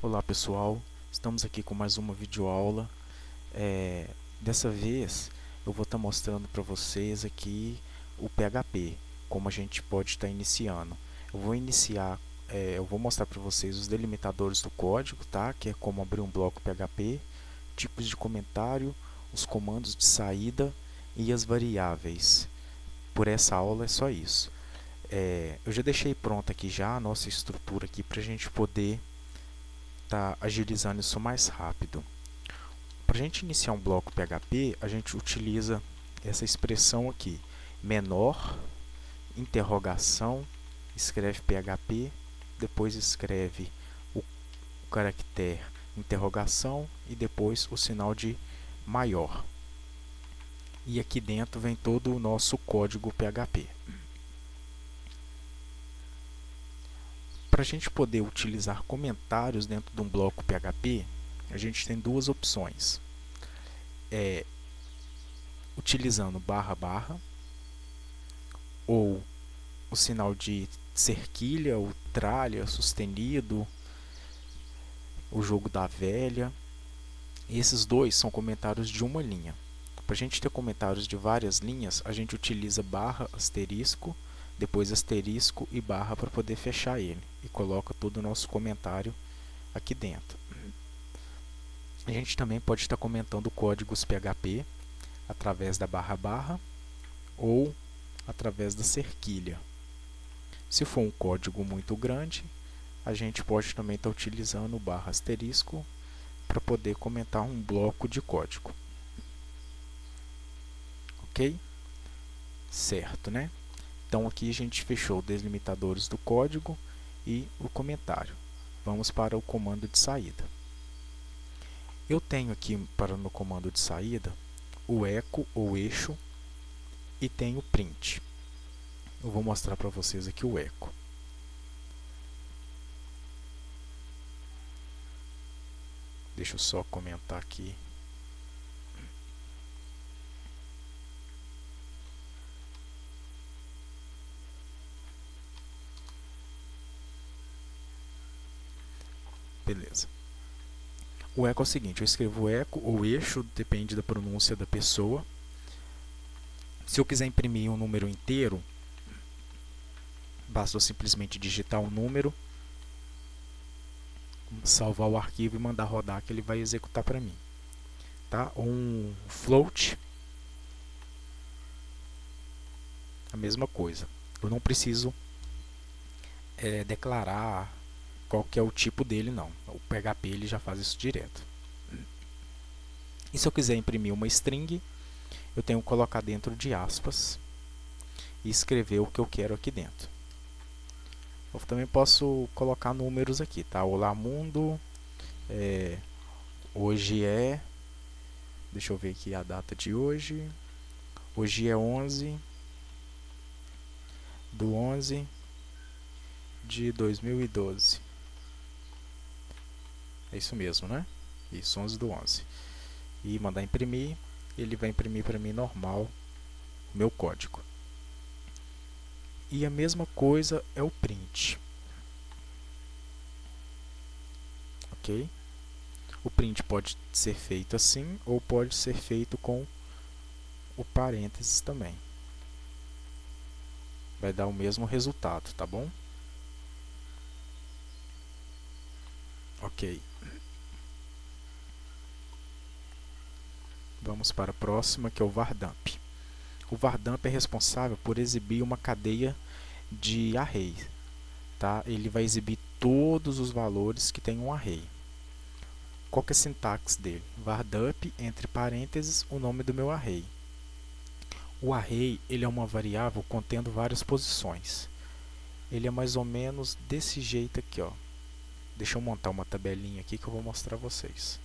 Olá pessoal, estamos aqui com mais uma videoaula. Dessa vez eu vou estar mostrando para vocês aqui o PHP, como a gente pode estar iniciando. Eu vou mostrar para vocês os delimitadores do código, tá? Que é como abrir um bloco PHP, tipos de comentário, os comandos de saída e as variáveis. Por essa aula é só isso. Eu já deixei pronta aqui já a nossa estrutura aqui para a gente poder agilizando isso mais rápido. Para a gente iniciar um bloco PHP, a gente utiliza essa expressão aqui, menor, interrogação, escreve PHP, depois escreve o caractere interrogação e depois o sinal de maior. E aqui dentro vem todo o nosso código PHP. Para a gente poder utilizar comentários dentro de um bloco PHP, a gente tem duas opções. Utilizando barra barra ou o sinal de cerquilha, o tralha, sustenido, o jogo da velha. Esses dois são comentários de uma linha. Para a gente ter comentários de várias linhas, a gente utiliza barra, asterisco, depois asterisco e barra para poder fechar ele. E coloca todo o nosso comentário aqui dentro. A gente também pode estar comentando códigos PHP através da barra barra ou através da cerquilha. Se for um código muito grande, a gente pode também estar utilizando o barra asterisco para poder comentar um bloco de código. Ok? Certo, né? Então aqui a gente fechou os delimitadores do código e o comentário. Vamos para o comando de saída. Eu tenho aqui para no comando de saída o eco ou eixo e tenho o print. Eu vou mostrar para vocês aqui o eco. Deixa eu só comentar aqui. Beleza. O eco é o seguinte, eu escrevo eco ou eixo, depende da pronúncia da pessoa. Se eu quiser imprimir um número inteiro, basta eu simplesmente digitar o número, salvar o arquivo e mandar rodar que ele vai executar para mim. Tá? Um float, a mesma coisa. Eu não preciso declarar qual que é o tipo dele, não. O PHP ele já faz isso direto. E se eu quiser imprimir uma string, eu tenho que colocar dentro de aspas e escrever o que eu quero aqui dentro. Eu também posso colocar números aqui, tá? Olá mundo, hoje é, deixa eu ver aqui a data de hoje. Hoje é 11/11 de 2012. É isso mesmo, né? Isso, 11/11. E mandar imprimir, ele vai imprimir para mim normal o meu código. E a mesma coisa é o print. Ok? O print pode ser feito assim ou pode ser feito com o parênteses também. Vai dar o mesmo resultado, tá bom? Ok. Vamos para a próxima, que é o vardamp. O vardamp é responsável por exibir uma cadeia de array. Tá? Ele vai exibir todos os valores que tem um array. Qual que é a sintaxe dele? Vardamp, entre parênteses, o nome do meu array. O array ele é uma variável contendo várias posições. Ele é mais ou menos desse jeito aqui, ó. Deixa eu montar uma tabelinha aqui que eu vou mostrar a vocês.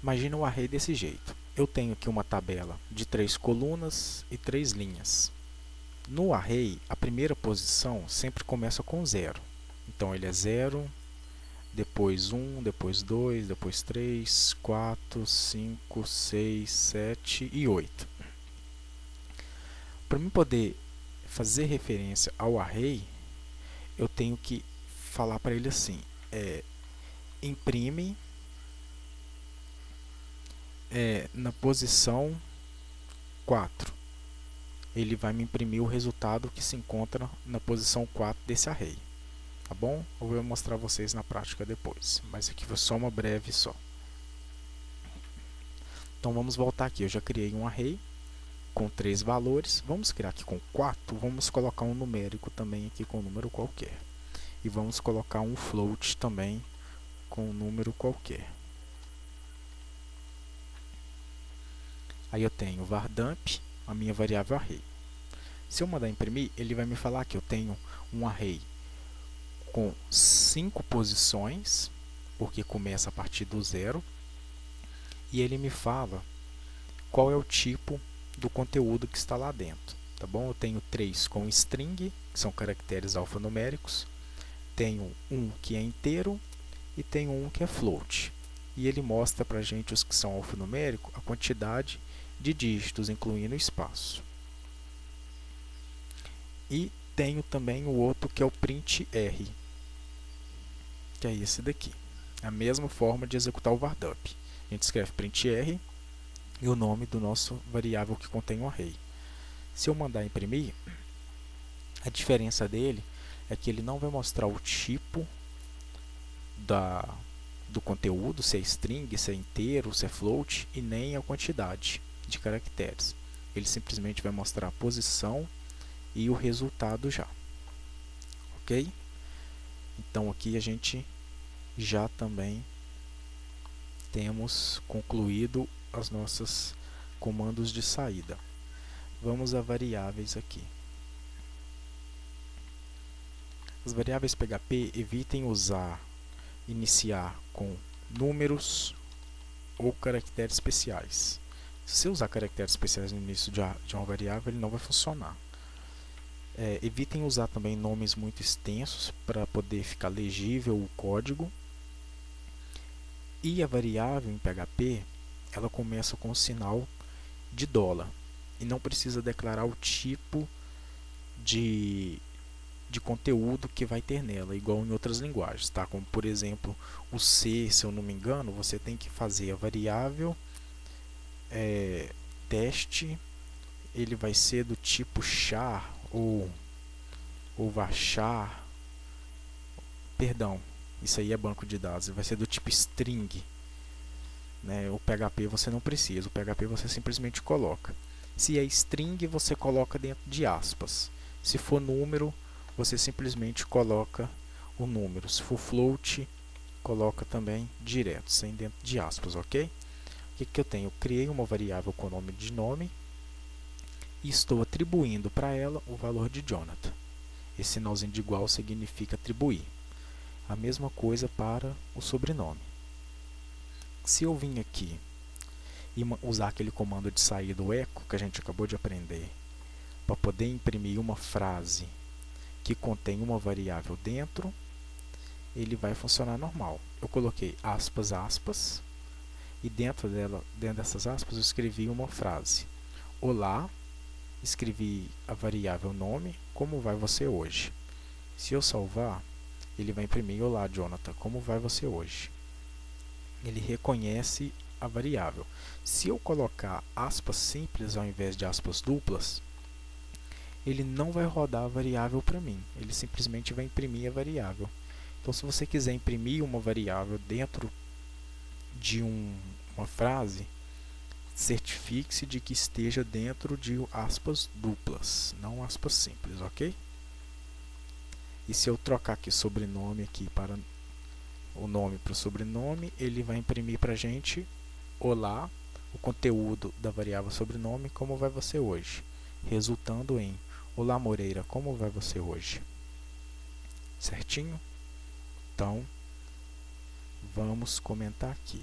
Imagina um array desse jeito. Eu tenho aqui uma tabela de 3 colunas e 3 linhas. No array, a primeira posição sempre começa com 0. Então ele é 0, depois 1, depois 2, depois 3, 4, 5, 6, 7 e 8. Para mim poder fazer referência ao array, eu tenho que falar para ele assim, imprime na posição 4. Ele vai me imprimir o resultado que se encontra na posição 4 desse array. Tá bom? Eu vou mostrar a vocês na prática depois, mas aqui foi só uma breve só. Então vamos voltar aqui, eu já criei um array com 3 valores, vamos criar aqui com 4, vamos colocar um numérico também aqui com um número qualquer. E vamos colocar um float também com um número qualquer. Aí eu tenho vardump, a minha variável array. Se eu mandar imprimir, ele vai me falar que eu tenho um array com 5 posições, porque começa a partir do 0, e ele me fala qual é o tipo do conteúdo que está lá dentro. Tá bom? Eu tenho 3 com string, que são caracteres alfanuméricos, tenho um que é inteiro e tenho um que é float. E ele mostra para a gente os que são alfanuméricos, a quantidade de dígitos, incluindo o espaço. E tenho também o outro que é o printr, que é esse daqui. A mesma forma de executar o vardump. A gente escreve printr e o nome do nosso variável que contém o array. Se eu mandar imprimir, a diferença dele é que ele não vai mostrar o tipo do conteúdo, se é string, se é inteiro, se é float, e nem a quantidade de caracteres. Ele simplesmente vai mostrar a posição e o resultado já. Ok? Então aqui a gente já também temos concluído as nossas comandos de saída. Vamos a variáveis aqui. As variáveis PHP evitem iniciar com números ou caracteres especiais. Se você usar caracteres especiais no início de uma variável, ele não vai funcionar. Evitem usar também nomes muito extensos para poder ficar legível o código. E a variável em PHP, ela começa com o sinal de $, e não precisa declarar o tipo de conteúdo que vai ter nela, igual em outras linguagens, tá? Como por exemplo o C, se eu não me engano, você tem que fazer a variável teste, ele vai ser do tipo char ou varchar, perdão, isso aí é banco de dados, vai ser do tipo string, né? O PHP você não precisa, o PHP você simplesmente coloca. Se é string, você coloca dentro de aspas. Se for número, você simplesmente coloca o número. Se for float, coloca também direto, sem dentro de aspas, ok? O que eu tenho? Eu criei uma variável com nome de nome e estou atribuindo para ela o valor de Jonathan. Esse sinalzinho de igual significa atribuir. A mesma coisa para o sobrenome. Se eu vim aqui e usar aquele comando de saída, o echo, que a gente acabou de aprender, para poder imprimir uma frase que contém uma variável dentro, ele vai funcionar normal. Eu coloquei aspas, aspas, e dentro dessas aspas eu escrevi uma frase. Olá, escrevi a variável nome, como vai você hoje? Se eu salvar, ele vai imprimir olá, Jonathan, como vai você hoje? Ele reconhece a variável. Se eu colocar aspas simples ao invés de aspas duplas, ele não vai rodar a variável para mim, ele simplesmente vai imprimir a variável. Então, se você quiser imprimir uma variável dentro de uma frase, certifique-se de que esteja dentro de aspas duplas, não aspas simples, ok? E se eu trocar aqui sobrenome aqui para o nome para o sobrenome, ele vai imprimir para a gente olá, o conteúdo da variável sobrenome, como vai você hoje, resultando em olá Moreira, como vai você hoje? Certinho? Então, vamos comentar aqui.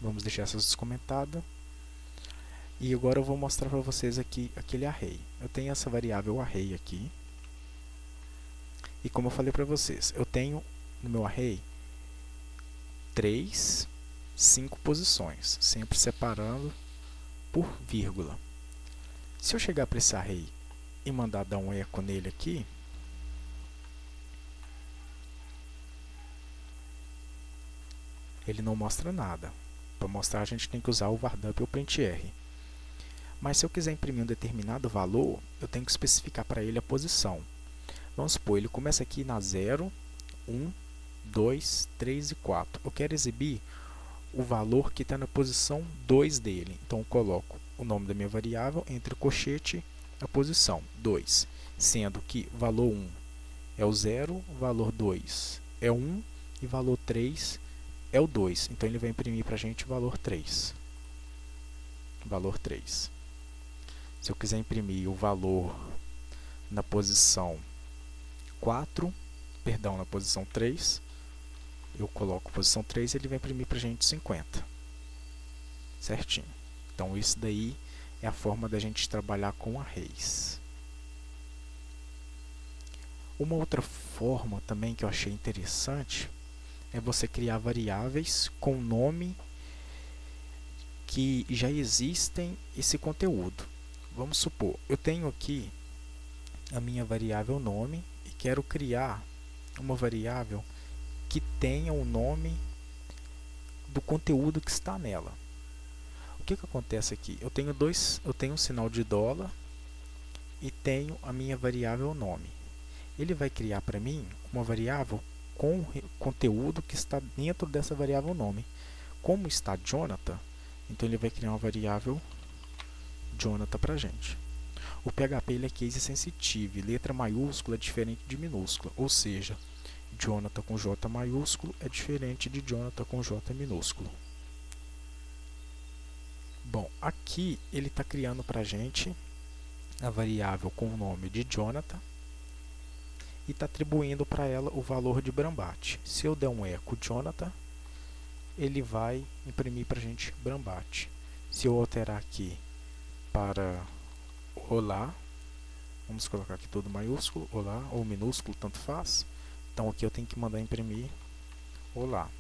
Vamos deixar essas descomentadas. E agora eu vou mostrar para vocês aqui aquele array. Eu tenho essa variável array aqui. E como eu falei para vocês, eu tenho no meu array 3, 5 posições, sempre separando por vírgula. Se eu chegar para esse array e mandar dar um eco nele aqui, ele não mostra nada. Para mostrar, a gente tem que usar o vardump ou printr. Mas se eu quiser imprimir um determinado valor, eu tenho que especificar para ele a posição. Vamos supor, ele começa aqui na 0, 1, 2, 3 e 4. Eu quero exibir o valor que está na posição 2 dele. Então, eu coloco o nome da minha variável, entre colchete, a posição 2. Sendo que valor 1 é o 0, valor 2 é o 1 e valor 3 é o 2. Então, ele vai imprimir para a gente o valor 3. Valor 3. Se eu quiser imprimir o valor na posição 4, perdão, na posição 3, eu coloco a posição 3 e ele vai imprimir para a gente 50. Certinho. Então, isso daí é a forma da gente trabalhar com arrays. Uma outra forma também que eu achei interessante é você criar variáveis com nome que já existem esse conteúdo. Vamos supor, eu tenho aqui a minha variável nome e quero criar uma variável que tenha o nome do conteúdo que está nela. O que acontece aqui? Eu tenho um sinal de dólar e tenho a minha variável nome. Ele vai criar para mim uma variável com o conteúdo que está dentro dessa variável nome. Como está Jonathan, então ele vai criar uma variável Jonathan para a gente. O PHP ele é case sensitive, letra maiúscula é diferente de minúscula, ou seja, Jonathan com J maiúsculo é diferente de Jonathan com J minúsculo. Bom, aqui ele está criando para a gente a variável com o nome de Jonathan e está atribuindo para ela o valor de Brambate. Se eu der um eco Jonathan, ele vai imprimir para a gente Brambate. Se eu alterar aqui para Olá, vamos colocar aqui tudo maiúsculo, Olá, ou minúsculo, tanto faz. Então aqui eu tenho que mandar imprimir Olá.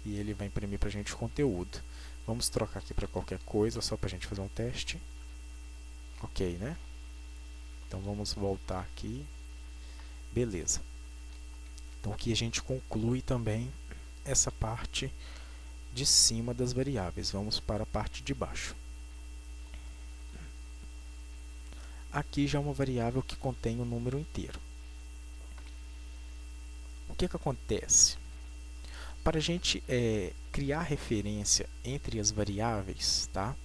E ele vai imprimir para a gente o conteúdo. Vamos trocar aqui para qualquer coisa, só para a gente fazer um teste. Ok, né? Então vamos voltar aqui. Beleza. Então aqui a gente conclui também essa parte de cima das variáveis. Vamos para a parte de baixo. Aqui já é uma variável que contém um número inteiro. O que acontece? Para a gente criar referência entre as variáveis, tá?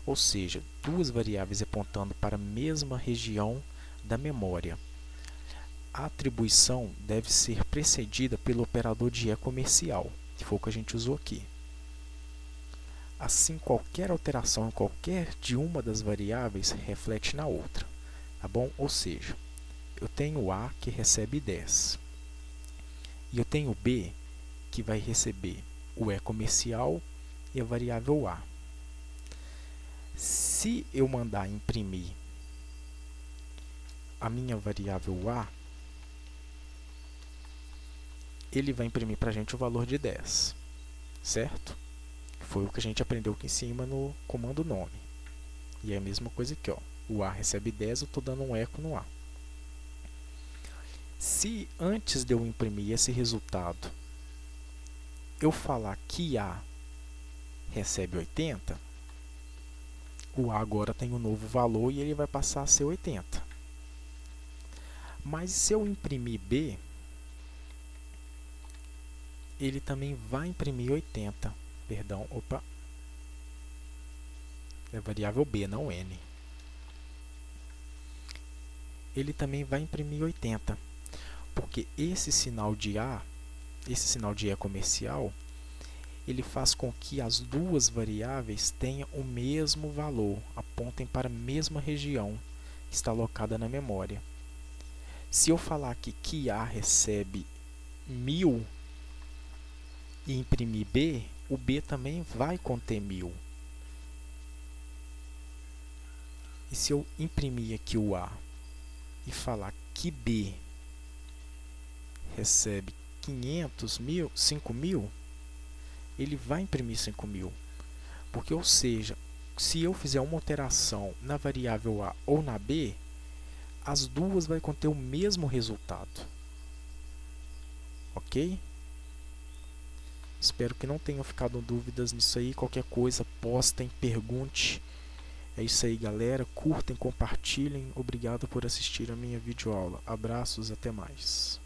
Ou seja, duas variáveis apontando para a mesma região da memória, a atribuição deve ser precedida pelo operador de E comercial, que foi o que a gente usou aqui. Assim, qualquer alteração em qualquer de uma das variáveis reflete na outra, tá bom? Ou seja, eu tenho A que recebe 10 e eu tenho B que vai receber o E comercial e a variável A. Se eu mandar imprimir a minha variável A, ele vai imprimir para a gente o valor de 10, certo? Foi o que a gente aprendeu aqui em cima no comando nome. E é a mesma coisa aqui, ó. O A recebe 10, eu estou dando um eco no A. Se antes de eu imprimir esse resultado, eu falar que A recebe 80, o A agora tem um novo valor e ele vai passar a ser 80. Mas se eu imprimir B, ele também vai imprimir 80. Perdão, opa. É variável B, não N. Ele também vai imprimir 80. Porque esse sinal de A, esse sinal de E comercial, ele faz com que as duas variáveis tenham o mesmo valor, apontem para a mesma região que está alocada na memória. Se eu falar aqui que A recebe 1000 e imprimir B, o B também vai conter 1000. E se eu imprimir aqui o A e falar que B recebe 500 mil, 5.000, ele vai imprimir 5.000. Porque, ou seja, se eu fizer uma alteração na variável A ou na B, as duas vai conter o mesmo resultado. Ok? Espero que não tenham ficado dúvidas nisso aí. Qualquer coisa, postem, pergunte. É isso aí, galera. Curtem, compartilhem. Obrigado por assistir a minha videoaula. Abraços, até mais.